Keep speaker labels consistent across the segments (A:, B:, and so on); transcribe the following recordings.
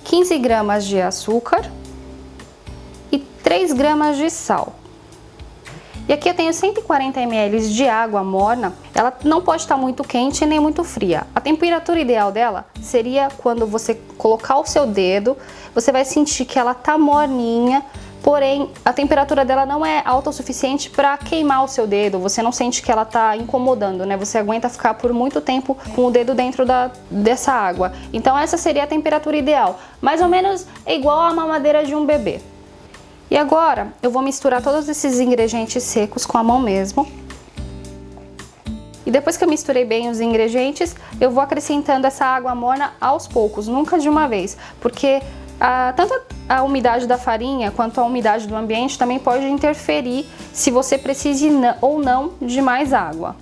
A: 15 gramas de açúcar e 3 gramas de sal. E aqui eu tenho 140 ml de água morna. Ela não pode estar muito quente nem muito fria. A temperatura ideal dela seria quando você colocar o seu dedo, você vai sentir que ela tá morninha, porém a temperatura dela não é alta o suficiente para queimar o seu dedo. Você não sente que ela tá incomodando, né? Você aguenta ficar por muito tempo com o dedo dentro dessa água. Então essa seria a temperatura ideal. Mais ou menos igual a mamadeira de um bebê. E agora eu vou misturar todos esses ingredientes secos com a mão mesmo. E depois que eu misturei bem os ingredientes, eu vou acrescentando essa água morna aos poucos, nunca de uma vez, porque tanto a umidade da farinha quanto a umidade do ambiente também pode interferir se você precise ou não de mais água.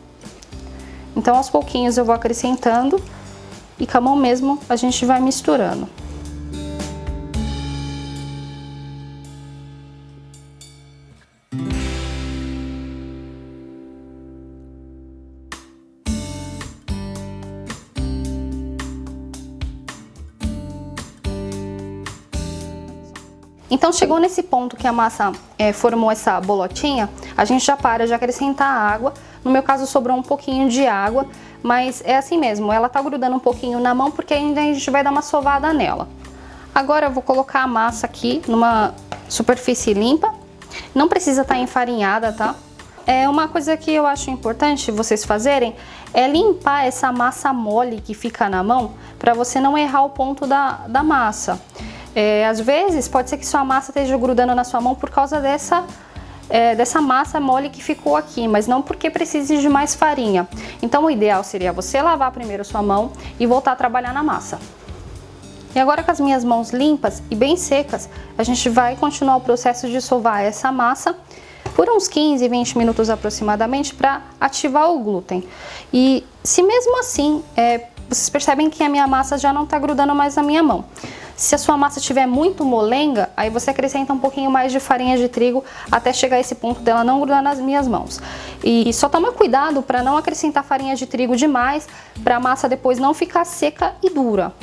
A: Então aos pouquinhos eu vou acrescentando e com a mão mesmo a gente vai misturando. Então chegou nesse ponto que a massa formou essa bolotinha, a gente já para de acrescentar água. No meu caso sobrou um pouquinho de água, mas é assim mesmo, ela tá grudando um pouquinho na mão porque ainda a gente vai dar uma sovada nela. Agora eu vou colocar a massa aqui numa superfície limpa, não precisa estar enfarinhada, tá? Uma coisa que eu acho importante vocês fazerem é limpar essa massa mole que fica na mão, para você não errar o ponto da massa. Às vezes pode ser que sua massa esteja grudando na sua mão por causa dessa massa mole que ficou aqui, mas não porque precise de mais farinha. Então o ideal seria você lavar primeiro sua mão e voltar a trabalhar na massa. E agora com as minhas mãos limpas e bem secas, a gente vai continuar o processo de sovar essa massa por uns 15, 20 minutos aproximadamente para ativar o glúten. E se mesmo assim vocês percebem que a minha massa já não está grudando mais na minha mão. Se a sua massa estiver muito molenga, aí você acrescenta um pouquinho mais de farinha de trigo até chegar a esse ponto dela não grudar nas minhas mãos. E só toma cuidado para não acrescentar farinha de trigo demais, para a massa depois não ficar seca e dura.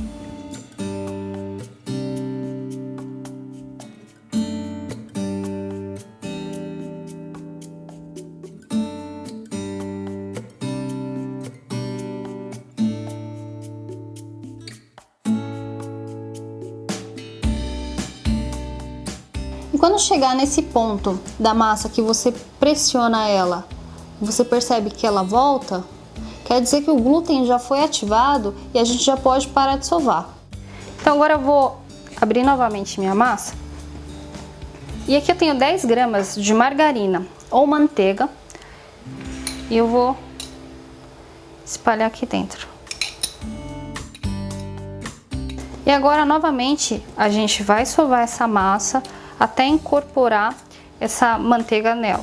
A: Quando chegar nesse ponto da massa que você pressiona ela, você percebe que ela volta, quer dizer que o glúten já foi ativado e a gente já pode parar de sovar. Então agora eu vou abrir novamente minha massa. E aqui eu tenho 10 gramas de margarina ou manteiga e eu vou espalhar aqui dentro. E agora novamente a gente vai sovar essa massa até incorporar essa manteiga nela.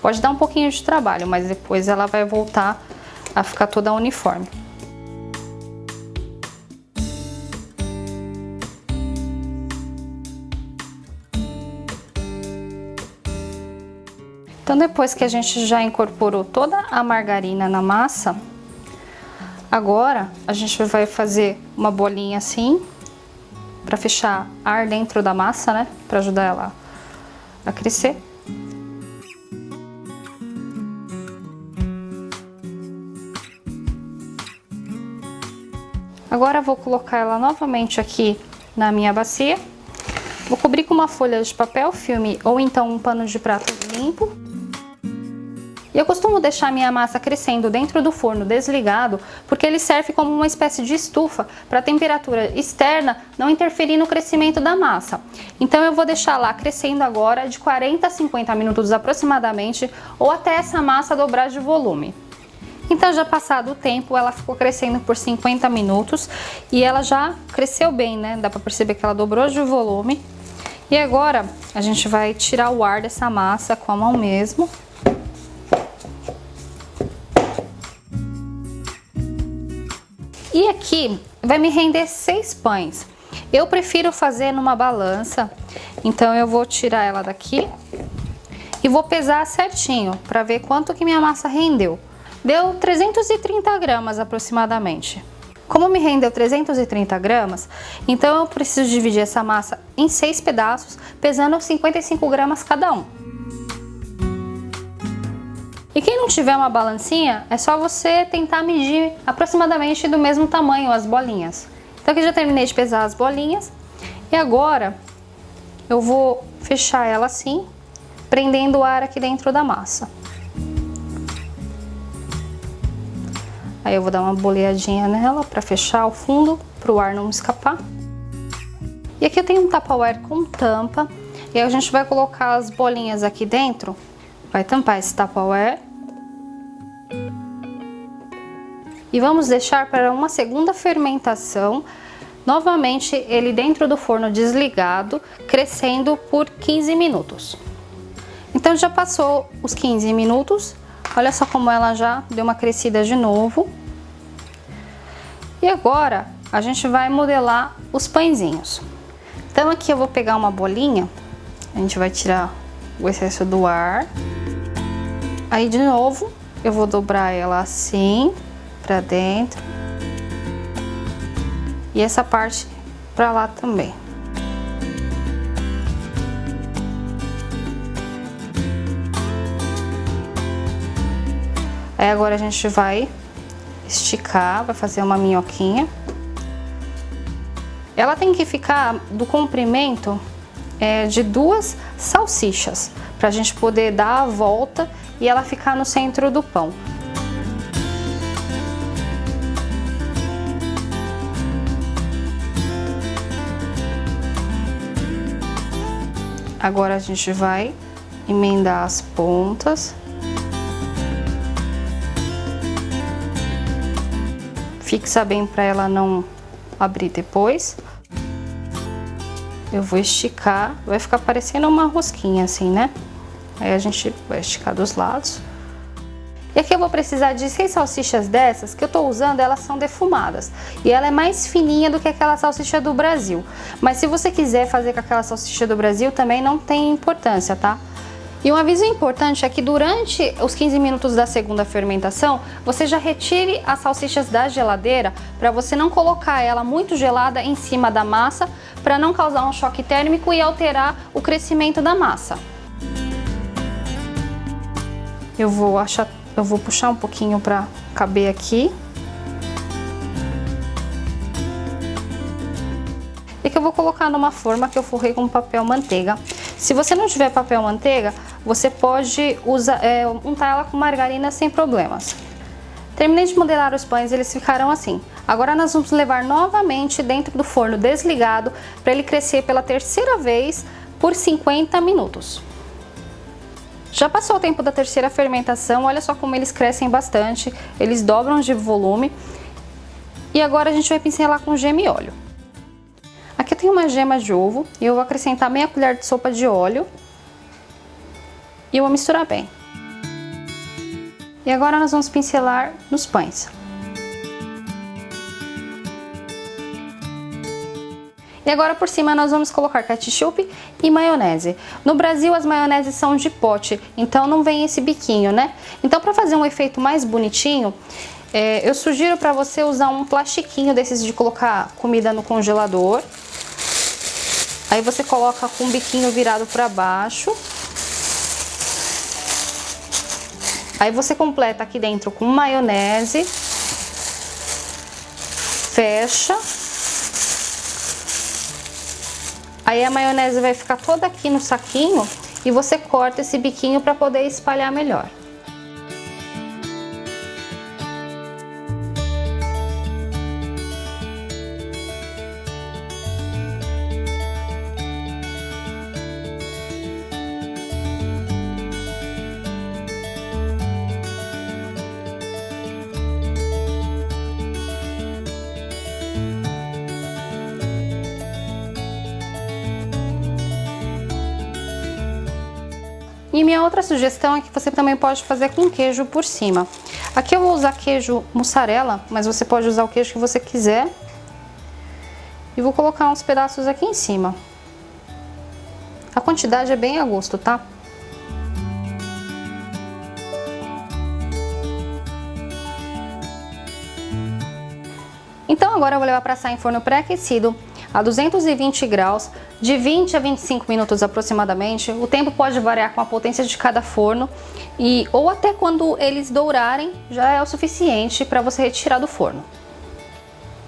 A: Pode dar um pouquinho de trabalho, mas depois ela vai voltar a ficar toda uniforme. Então depois que a gente já incorporou toda a margarina na massa, agora a gente vai fazer uma bolinha assim, para fechar ar dentro da massa, né? Para ajudar ela a crescer. Agora eu vou colocar ela novamente aqui na minha bacia. Vou cobrir com uma folha de papel filme ou então um pano de prato limpo. E eu costumo deixar minha massa crescendo dentro do forno desligado, porque ele serve como uma espécie de estufa para a temperatura externa não interferir no crescimento da massa. Então eu vou deixar lá crescendo agora de 40 a 50 minutos aproximadamente, ou até essa massa dobrar de volume. Então já passado o tempo, ela ficou crescendo por 50 minutos e ela já cresceu bem, né? Dá para perceber que ela dobrou de volume. E agora a gente vai tirar o ar dessa massa com a mão mesmo. E aqui vai me render 6 pães. Eu prefiro fazer numa balança, então eu vou tirar ela daqui e vou pesar certinho para ver quanto que minha massa rendeu. Deu 330 gramas aproximadamente. Como me rendeu 330 gramas, então eu preciso dividir essa massa em 6 pedaços, pesando 55 gramas cada um. E quem não tiver uma balancinha, é só você tentar medir aproximadamente do mesmo tamanho as bolinhas. Então aqui já terminei de pesar as bolinhas e agora eu vou fechar ela assim, prendendo o ar aqui dentro da massa. Aí eu vou dar uma boleadinha nela para fechar o fundo, para o ar não escapar. E aqui eu tenho um Tupperware com tampa, e aí a gente vai colocar as bolinhas aqui dentro, vai tampar esse Tupperware. E vamos deixar para uma segunda fermentação, novamente ele dentro do forno desligado, crescendo por 15 minutos. Então já passou os 15 minutos. Olha só como ela já deu uma crescida de novo. E agora a gente vai modelar os pãezinhos. Então aqui eu vou pegar uma bolinha, a gente vai tirar o excesso do ar. Aí de novo eu vou dobrar ela assim para dentro. E essa parte para lá também. Aí agora a gente vai esticar, vai fazer uma minhoquinha. Ela tem que ficar do comprimento de 2 salsichas, pra gente poder dar a volta e ela ficar no centro do pão. Agora a gente vai emendar as pontas. Fixa bem para ela não abrir depois. Eu vou esticar, vai ficar parecendo uma rosquinha assim, né? Aí a gente vai esticar dos lados. E aqui eu vou precisar de 6 salsichas dessas, que eu tô usando, elas são defumadas. E ela é mais fininha do que aquela salsicha do Brasil. Mas se você quiser fazer com aquela salsicha do Brasil, também não tem importância, tá? E um aviso importante é que durante os 15 minutos da segunda fermentação, você já retire as salsichas da geladeira para você não colocar ela muito gelada em cima da massa, para não causar um choque térmico e alterar o crescimento da massa. Eu vou puxar um pouquinho para caber aqui. E que eu vou colocar numa forma que eu forrei com papel manteiga. Se você não tiver papel manteiga, você pode untar ela com margarina sem problemas. Terminei de modelar os pães, eles ficaram assim. Agora nós vamos levar novamente dentro do forno desligado para ele crescer pela terceira vez por 50 minutos. Já passou o tempo da terceira fermentação, olha só como eles crescem bastante, eles dobram de volume. E agora a gente vai pincelar com gema e óleo. Aqui eu tenho uma gema de ovo e eu vou acrescentar meia colher de sopa de óleo e eu vou misturar bem. E agora nós vamos pincelar nos pães. E agora por cima nós vamos colocar ketchup e maionese. No Brasil as maioneses são de pote, então não vem esse biquinho, né? Então para fazer um efeito mais bonitinho, eu sugiro para você usar um plastiquinho desses de colocar comida no congelador. Aí você coloca com o biquinho virado para baixo. Aí você completa aqui dentro com maionese. Fecha. Aí a maionese vai ficar toda aqui no saquinho e você corta esse biquinho para poder espalhar melhor. E minha outra sugestão é que você também pode fazer com queijo por cima. Aqui eu vou usar queijo mussarela, mas você pode usar o queijo que você quiser. E vou colocar uns pedaços aqui em cima. A quantidade é bem a gosto, tá? Então Então agora eu vou levar para assar em forno pré-aquecido a 220 graus, de 20 a 25 minutos aproximadamente. O tempo pode variar com a potência de cada forno ou até quando eles dourarem já é o suficiente para você retirar do forno.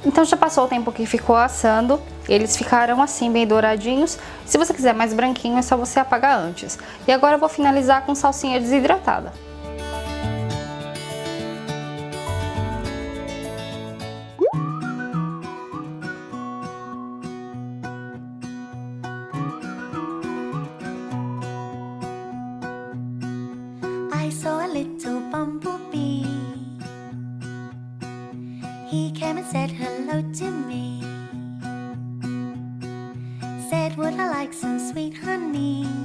A: Então já passou o tempo que ficou assando, eles ficaram assim bem douradinhos. Se você quiser mais branquinho é só você apagar antes. E agora eu vou finalizar com salsinha desidratada.
B: I saw a little bumblebee. He came and said hello to me. Said, would I like some sweet honey?